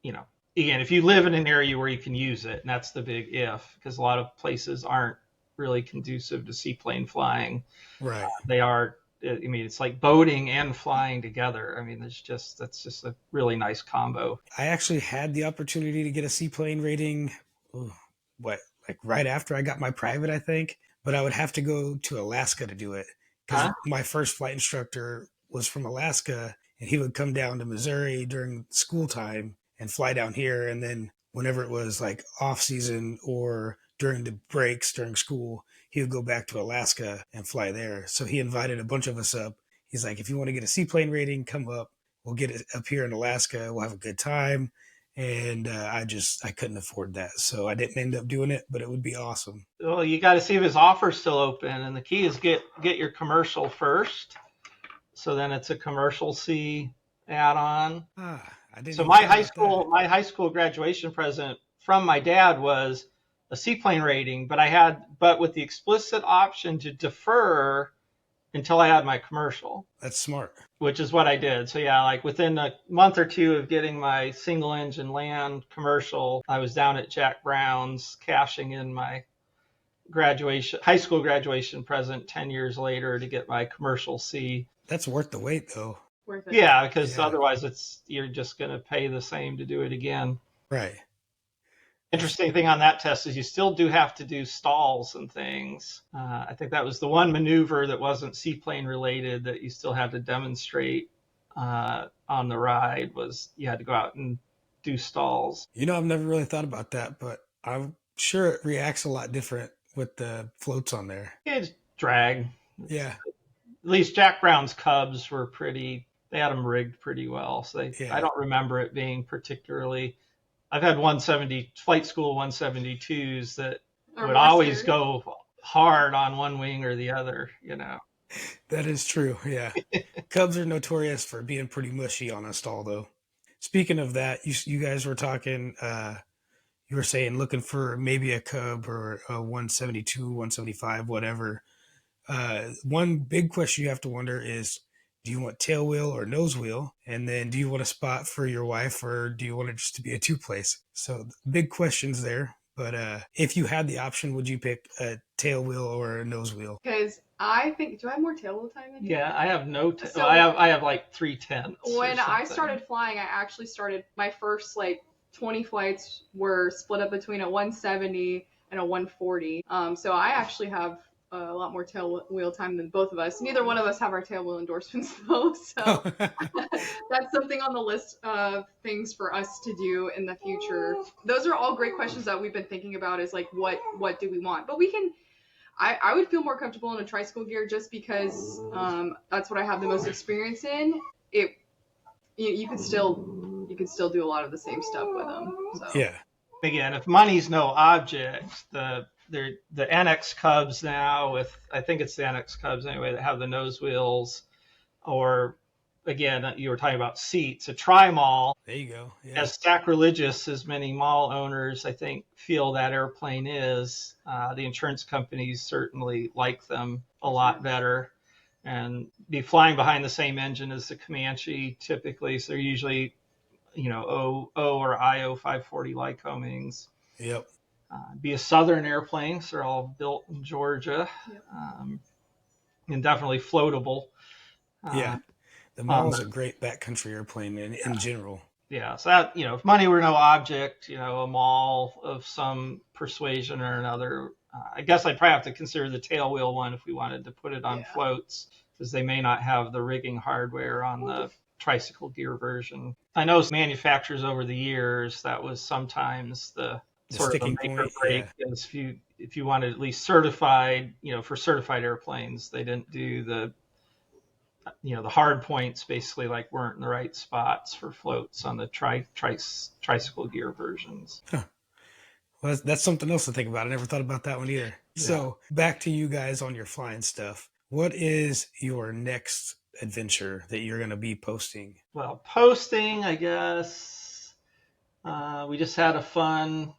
B: again, if you live in an area where you can use it, and that's the big if, because a lot of places aren't really conducive to seaplane flying.
A: Right.
B: They are. It's like boating and flying together. That's just a really nice combo.
A: I actually had the opportunity to get a seaplane rating, right after I got my private, I think, but I would have to go to Alaska to do it because my first flight instructor was from Alaska, and he would come down to Missouri during school time and fly down here. And then whenever it was like off season or during the breaks during school, he would go back to Alaska and fly there. So he invited a bunch of us up. He's like, if you want to get a seaplane rating, come up. We'll get it up here in Alaska. We'll have a good time. And I couldn't afford that. So I didn't end up doing it, but it would be awesome.
B: Well, you got to see if his offer's still open. And the key is get your commercial first. So then it's a commercial C add-on. So my high school graduation present from my dad was a seaplane rating, but with the explicit option to defer until I had my commercial.
A: That's smart.
B: Which is what I did. So yeah, like within a month or two of getting my single engine land commercial, I was down at Jack Brown's cashing in my high school graduation present 10 years later to get my commercial C.
A: That's worth the wait though.
C: Worth it.
B: Yeah, because otherwise you're just going to pay the same to do it again.
A: Right.
B: Interesting thing on that test is you still do have to do stalls and things. I think that was the one maneuver that wasn't seaplane related that you still had to demonstrate on the ride was you had to go out and do stalls.
A: I've never really thought about that, but I'm sure it reacts a lot different with the floats on there.
B: It's drag.
A: Yeah.
B: At least Jack Brown's Cubs were they had them rigged pretty well. So I don't remember it being particularly. I've had flight school 172s that would always go hard on one wing or the other,
A: That is true. Yeah. Cubs are notorious for being pretty mushy on a stall though. Speaking of that, you guys were talking, you were saying looking for maybe a Cub or a 172, 175, whatever. One big question you have to wonder is, do you want tail wheel or nose wheel? And then do you want a spot for your wife or do you want it just to be a two-place? So big questions there. But if you had the option, would you pick a tail wheel or a nose wheel?
C: Because I think, do I have more tail wheel time than you?
B: Yeah, I have I have like 3/10.
C: When I started flying, I actually started, my first 20 flights were split up between a 170 and a 140. So I actually have a lot more tail wheel time than both of us. Neither one of us have our tail wheel endorsements though, so that's something on the list of things for us to do in the future. Those are all great questions that we've been thinking about, is what do we want? But I would feel more comfortable in a tricycle gear just because that's what I have the most experience in. You could still do a lot of the same stuff with them. So.
A: Yeah.
B: Again, if money's no object, the NX Cubs now I think it's the NX Cubs anyway, that have the nose wheels, or again, you were talking about seats, a tri-mall.
A: There you go. Yeah.
B: As sacrilegious as many mall owners, I think, feel that airplane is, the insurance companies certainly like them a lot better, and be flying behind the same engine as the Comanche typically. So they're usually, O or IO 540 Lycomings.
A: Yep.
B: Be a southern airplane, so they're all built in Georgia, and definitely floatable.
A: Yeah, the mall is a great backcountry airplane in general.
B: Yeah, so that, if money were no object, a mall of some persuasion or another, I guess I'd probably have to consider the tailwheel one if we wanted to put it on
C: Yeah.
B: floats, because they may not have the rigging hardware on the tricycle gear version. I know manufacturers over the years, that was sometimes the
A: The
B: sort of a
A: sticking
B: make or
A: point.
B: break,
A: Yeah.
B: is if you wanted at least certified, for certified airplanes, they didn't do the hard points basically like weren't in the right spots for floats on the tricycle gear versions.
A: Huh. Well, that's something else to think about. I never thought about that one either.
B: Yeah.
A: So back to you guys on your flying stuff. What is your next adventure that you're going to be posting?
B: Well, posting, I guess, we just had a fun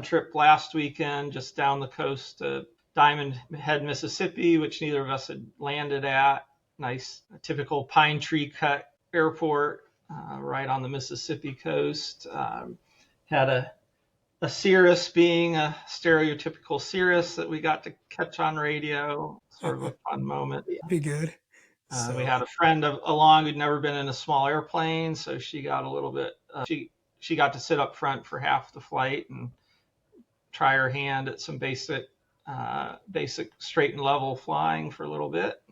B: trip last weekend just down the coast to Diamond Head, Mississippi, which neither of us had landed at. Nice, typical pine tree cut airport right on the Mississippi coast. Had a Cirrus, being a stereotypical Cirrus that we got to catch on radio, sort of a fun moment.
A: Be good.
B: We
A: So
B: had a friend along who'd never been in a small airplane, so she got a little bit. She got to sit up front for half the flight and try her hand at some basic straight and level flying for a little bit.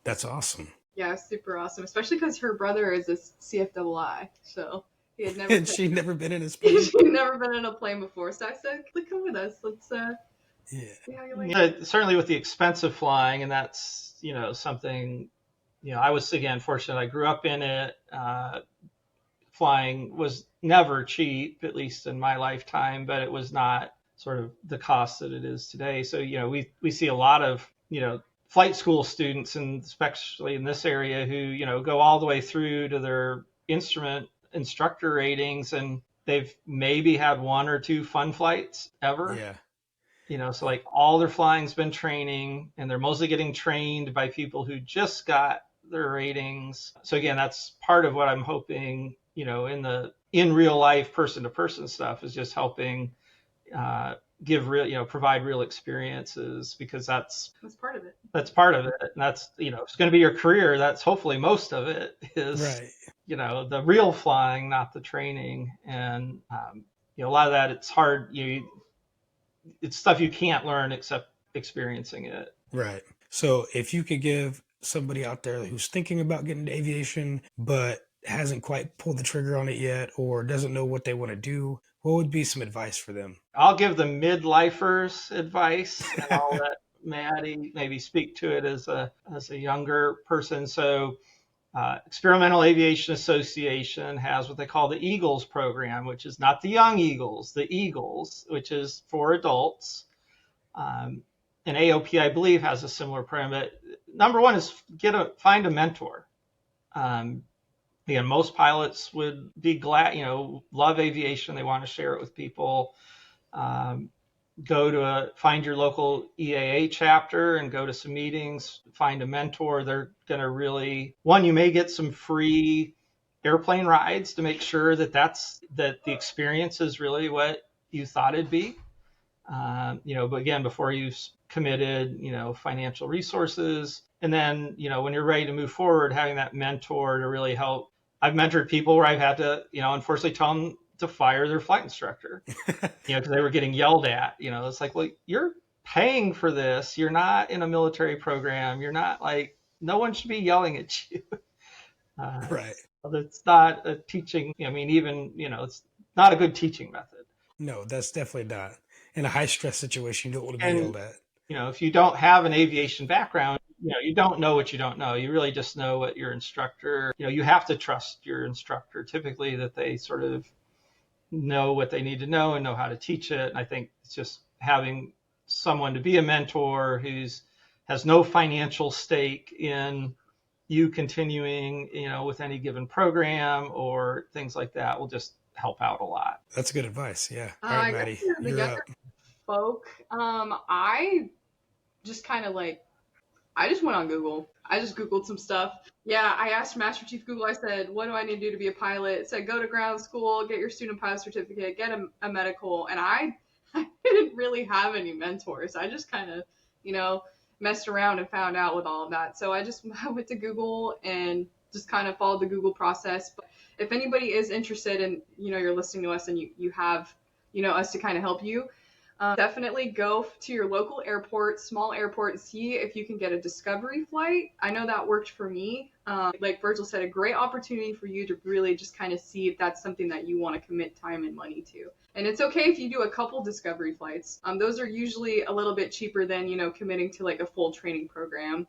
A: that's awesome.
C: Yeah, super awesome, especially because her brother is a CFII, so he had never
A: And she'd never been in his plane.
C: she'd never been in a plane before. So I said, "Come with us. Let's
A: Yeah.
C: see how you like it."
B: Yeah, certainly with the expensive flying, and that's something. I was, again, fortunate. I grew up in it. Flying was never cheap, at least in my lifetime, but it was not sort of the cost that it is today. So, we see a lot of, flight school students, and especially in this area, who, go all the way through to their instrument instructor ratings, and they've maybe had one or two fun flights ever.
A: Yeah.
B: So like all their flying's been training, and they're mostly getting trained by people who just got their ratings. So again, that's part of what I'm hoping, in real life, person to person stuff, is just helping provide real experiences, because that's
C: part of it.
B: That's part of it. And that's, it's going to be your career. That's hopefully most of it is,
A: Right.
B: The real flying, not the training. And, a lot of that, it's hard. It's stuff you can't learn except experiencing it.
A: Right. So if you could give somebody out there who's thinking about getting into aviation, but hasn't quite pulled the trigger on it yet, or doesn't know what they want to do, what would be some advice for them?
B: I'll give the midlifers advice, and I'll let Maddie maybe speak to it as a younger person. So Experimental Aviation Association has what they call the Eagles program, which is not the Young Eagles, the Eagles, which is for adults. And AOP, I believe, has a similar program. But number one is find a mentor. Again, most pilots would be glad, love aviation. They want to share it with people. Find your local EAA chapter and go to some meetings, find a mentor. They're going to you may get some free airplane rides to make sure that the experience is really what you thought it'd be. But again, before you've committed, financial resources. And then, when you're ready to move forward, having that mentor to really help. I've mentored people where I've had to, unfortunately tell them to fire their flight instructor, because they were getting yelled at. It's like, well, you're paying for this. You're not in a military program. You're not no one should be yelling at you.
A: Right.
B: It's not a teaching. It's not a good teaching method.
A: No, that's definitely not. In a high stress situation, you don't want to be yelled at.
B: If you don't have an aviation background, you don't know what you don't know. You really just know what your instructor, you have to trust your instructor typically, that they sort of know what they need to know and know how to teach it. And I think it's just having someone to be a mentor has no financial stake in you continuing, with any given program or things like that, will just help out a lot.
A: That's good advice. Yeah. All right, Maddie,
C: the
A: you're up.
C: Folk. I just kind of I just went on Google. I just Googled some stuff. Yeah, I asked Master Chief Google, I said, what do I need to do to be a pilot? It said, go to ground school, get your student pilot certificate, get a medical. And I didn't really have any mentors. I just kind of, messed around and found out with all of that. So I went to Google and just kind of follow the Google process. But if anybody is interested and, you're listening to us and you have, us to kind of help you, definitely go to your local airport, small airport, and see if you can get a discovery flight. I know that worked for me. Like Virgil said, a great opportunity for you to really just kind of see if that's something that you want to commit time and money to. And it's okay if you do a couple discovery flights. Those are usually a little bit cheaper than, committing to like a full training program.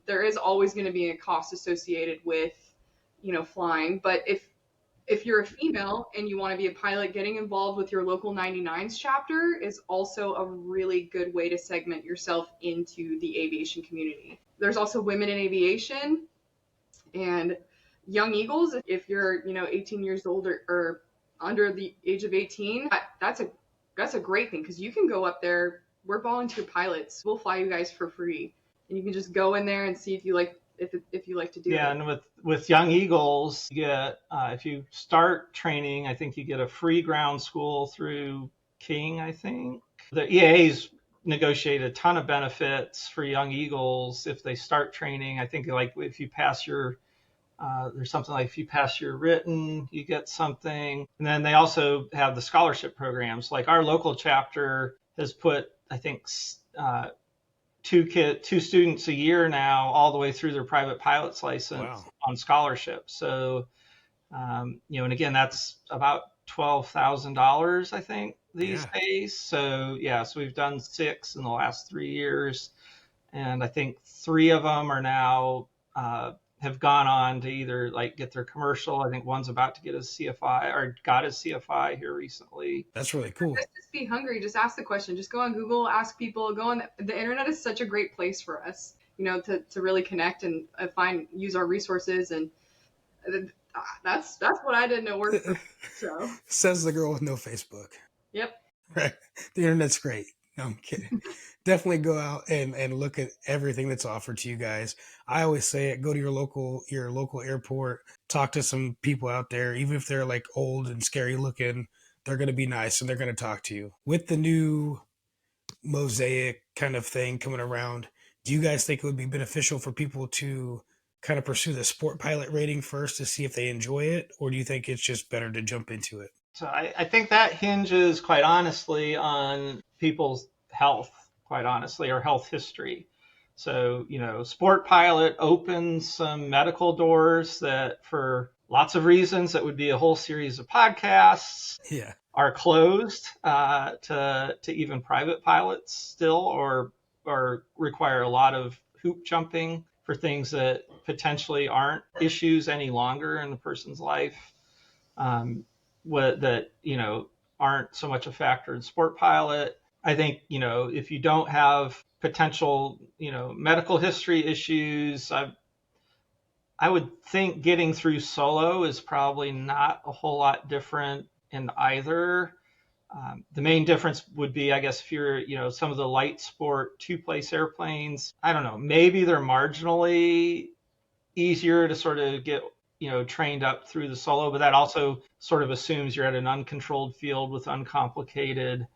C: There is always going to be a cost associated with, flying. But if you're a female and you want to be a pilot, getting involved with your local 99s chapter is also a really good way to segment yourself into the aviation community. There's also Women in Aviation and Young Eagles. If you're, 18 years old or under the age of 18, that's a great thing, because you can go up there. We're volunteer pilots. We'll fly you guys for free, and you can just go in there and see if you like to do it.
B: Yeah, and with Young Eagles, you get if you start training, I think you get a free ground school through King. I think the EAA's negotiated a ton of benefits for Young Eagles if they start training. I think like if you pass your there's something like if you pass your written, you get something. And then they also have the scholarship programs. Like our local chapter has put, I think, two students a year now all the way through their private pilot's license on scholarship. So, and again, that's about $12,000, I think, these days. So, so we've done 6 in the last 3 years. And I think 3 of them are now have gone on to either like get their commercial. I think one's about to get his CFI or got his CFI here recently.
A: That's really cool.
C: Just be hungry. Just ask the question. Just go on Google, ask people. Go on. The internet is such a great place for us, to really connect and use our resources. And that's what I didn't know worked. So
A: says the girl with no Facebook.
C: Yep.
A: Right. The internet's great. No, I'm kidding. Definitely go out and look at everything that's offered to you guys. I always say it, go to your local airport, talk to some people out there, even if they're like old and scary looking, they're going to be nice and they're going to talk to you. With the new mosaic kind of thing coming around, do you guys think it would be beneficial for people to kind of pursue the sport pilot rating first to see if they enjoy it? Or do you think it's just better to jump into it?
B: So I think that hinges quite honestly on people's health, quite honestly, or health history. So, sport pilot opens some medical doors that for lots of reasons that would be a whole series of podcasts are closed to even private pilots still, or require a lot of hoop jumping for things that potentially aren't issues any longer in the person's life. That aren't so much a factor in sport pilot. I think if you don't have potential medical history issues, I would think getting through solo is probably not a whole lot different in either. The main difference would be, I guess, if you're some of the light sport 2-place airplanes, I don't know, maybe they're marginally easier to sort of get trained up through the solo, but that also sort of assumes you're at an uncontrolled field with uncomplicated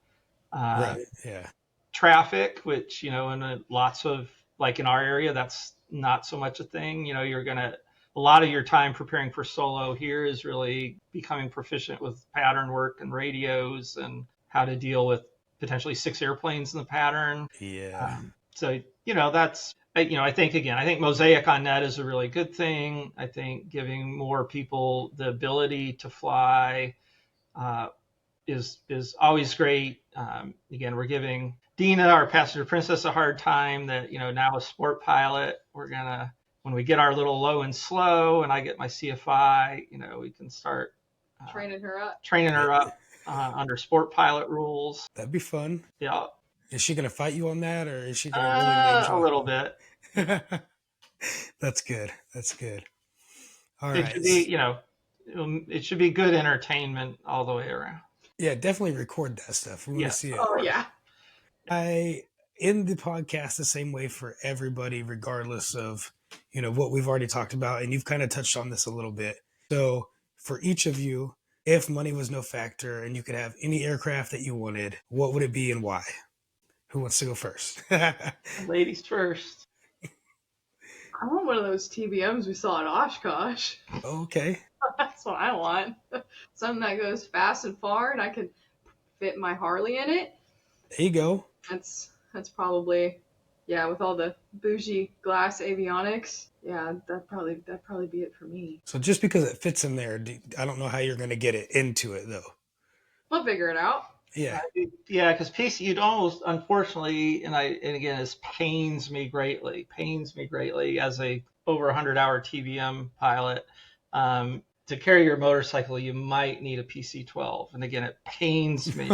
B: traffic, which, in lots of, like in our area, that's not so much a thing. You're going to, a lot of your time preparing for solo here is really becoming proficient with pattern work and radios and how to deal with potentially 6 airplanes in the pattern. So, that's, I think Mosaic on net is a really good thing. I think giving more people the ability to fly is always great. Again, we're giving Dina, our passenger princess, a hard time that, now a sport pilot, we're going to, when we get our little low and slow and I get my CFI, we can start
C: training her
B: up under sport pilot rules.
A: That'd be fun.
B: Yeah.
A: Is she going to fight you on that, or is she going to really make
B: a little bit?
A: That's good. That's good. All
B: it
A: right.
B: Should be, it should be good entertainment all the way around.
A: Yeah, definitely record that stuff. We want to see it.
C: Oh, yeah.
A: I end the podcast the same way for everybody, regardless of, what we've already talked about. And you've kind of touched on this a little bit. So for each of you, if money was no factor and you could have any aircraft that you wanted, what would it be and why? Who wants to go first?
B: Ladies first.
C: I want one of those TBMs we saw at Oshkosh.
A: Okay.
C: That's what I want. Something that goes fast and far, and I can fit my Harley in it.
A: There you go.
C: That's probably, yeah, with all the bougie glass avionics. Yeah, that'd probably be it for me.
A: So just because it fits in there, I don't know how you're going to get it into it though.
C: We'll figure it out.
A: Yeah.
B: Yeah, because PC, you'd almost, unfortunately, and again, this pains me greatly as a over 100-hour TBM pilot. To carry your motorcycle, you might need a PC-12, and again, it pains me.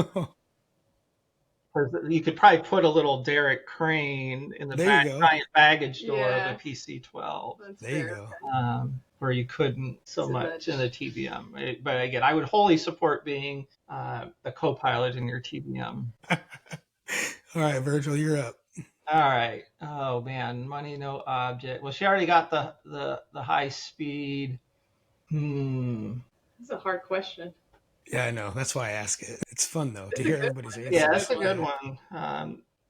B: You could probably put a little derrick crane in the giant baggage door of a PC-12.
C: That's
A: there
C: fair.
A: you go.
B: Where you couldn't so much in the TBM. But again, I would wholly support being a co-pilot in your TBM.
A: All right, Virgil, you're up.
B: All right. Oh man, money no object. Well, she already got the high speed.
C: That's a hard question.
A: Yeah, I know. That's why I ask it. It's fun though to hear everybody's answers.
B: Yeah, that's a good one.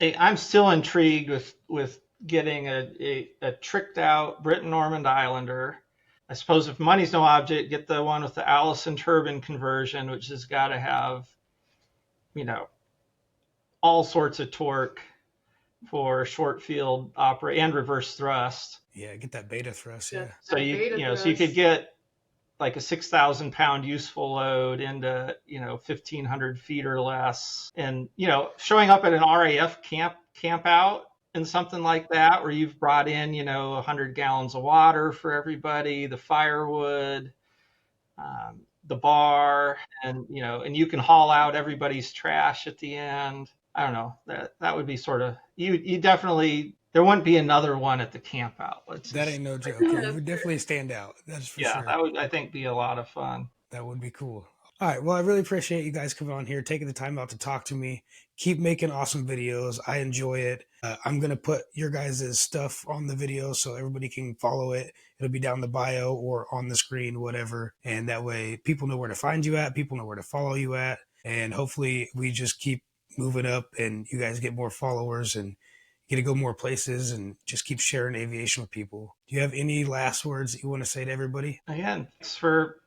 B: I'm still intrigued with getting a tricked out Britten-Normand Islander. I suppose if money's no object, get the one with the Allison turbine conversion, which has got to have, all sorts of torque for short field operate and reverse thrust.
A: Yeah, get that beta thrust. Yeah.
B: So you could get like a 6,000 pound useful load into 1,500 feet or less, and showing up at an RAF camp out and something like that, where you've brought in 100 gallons of water for everybody, the firewood, the bar, and you can haul out everybody's trash at the end. I don't know, that would be sort of, you definitely, there wouldn't be another one at the camp out. That
A: ain't no joke. It would definitely stand out. That's for sure.
B: Yeah, that would, I think, be a lot of fun.
A: That would be cool. All right. Well, I really appreciate you guys coming on here, taking the time out to talk to me. Keep making awesome videos. I enjoy it. I'm going to put your guys' stuff on the video so everybody can follow it. It'll be down the bio or on the screen, whatever. And that way people know where to find you at. People know where to follow you at. And hopefully we just keep moving up and you guys get more followers and get to go more places and just keep sharing aviation with people. Do you have any last words that you want to say to everybody?
B: Again, thanks for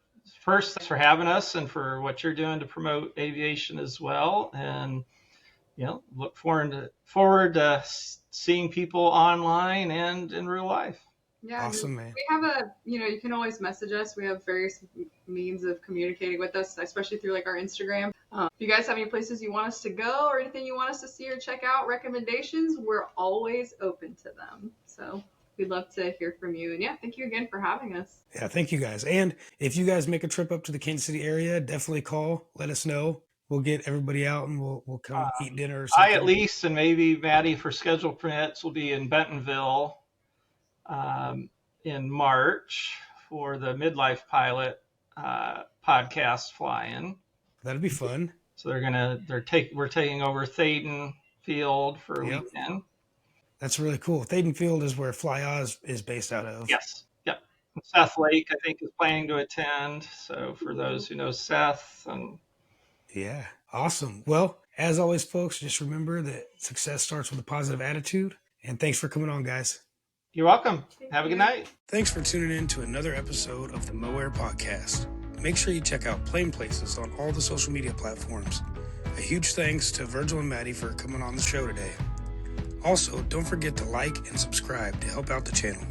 B: having us and for what you're doing to promote aviation as well. And, look forward to seeing people online and in real life.
C: Yeah,
A: awesome, man.
C: We have you can always message us. We have various means of communicating with us, especially through our Instagram. If you guys have any places you want us to go or anything you want us to see or check out, recommendations, we're always open to them. So we'd love to hear from you. And thank you again for having us.
A: Yeah, thank you guys. And if you guys make a trip up to the Kansas City area, definitely call, let us know. We'll get everybody out and we'll come eat dinner or something.
B: I at least, and maybe Maddie for schedule permits, will be in Bentonville in March for the Midlife Pilot podcast fly-in.
A: That'd be fun.
B: So we're taking over Thaden Field for a weekend.
A: That's really cool. Thaden Field is where Fly Oz is based out of.
B: Yes. Yep. Seth Lake, I think, is planning to attend. So for those who know Seth, and
A: yeah, awesome. Well, as always, folks, just remember that success starts with a positive attitude. And thanks for coming on, guys.
B: You're welcome. Have a good night.
A: Thanks for tuning in to another episode of the MoAir Podcast. Make sure you check out Plain Places on all the social media platforms. A huge thanks to Virgil and Maddie for coming on the show today. Also, don't forget to like and subscribe to help out the channel.